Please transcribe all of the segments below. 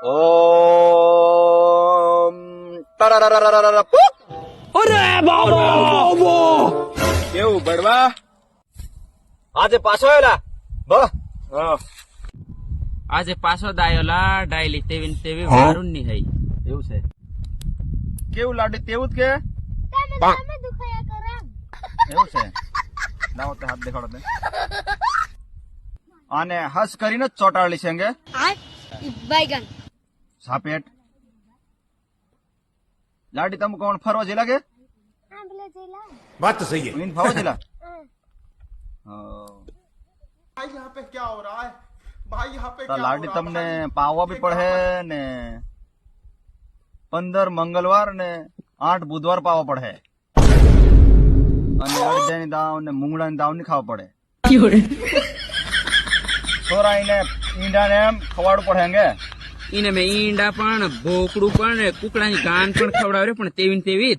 ઓમ તરરરરરરર પુક. અરે બાબા કેવું બળવા? આજે પાછો આવેલા બસ હા, આજે પાછો દાયોલા ડાયલી તેવી ને તેવી મારું ની હઈ એવું છે. કેવું લાડી તેવું જ કે એવું છે? લાવો તે હાથ દેખાડો તે. આને હસ કરીને જ ચોટાડલી છે અંગે बैगन સાપેટ. લાડી તમે કોણ ફરવા જેલા કે बात तो सही है। ઈન ફરવા જેલા? भाई यहाँ पे क्या हो रहा है? भाई यहाँ पे તો क्या લાડી हो रहा તમને है? પાવવા બી પડે ને 15 મંગળવાર ને 8 બુધવાર પાવા પડે અને અડજાની દાવ ને મૂંગળાની દાવ ની ખાવા પડે. છોરાઈને ઈંડા ને એમ ખવાડવું પડે અંગે. ઈને મેં ઈંડા પણ ભોકડું પણ ને કુકડાની ગાન પણ ખવડાવે પણ તેવી ને તેવી જ.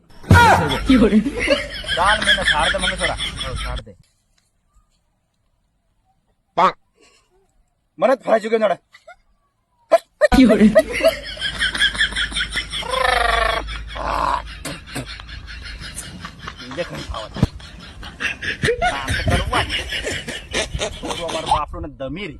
ચાલ મને સાડ દે મંગે છોરા. સાડ દે મને જ ફરાઈ ચુક્યો નડે. દેખાય ખાવા દે. કામ તો કરવા જ. થોડું અમારું બાપડું ને દમીરી.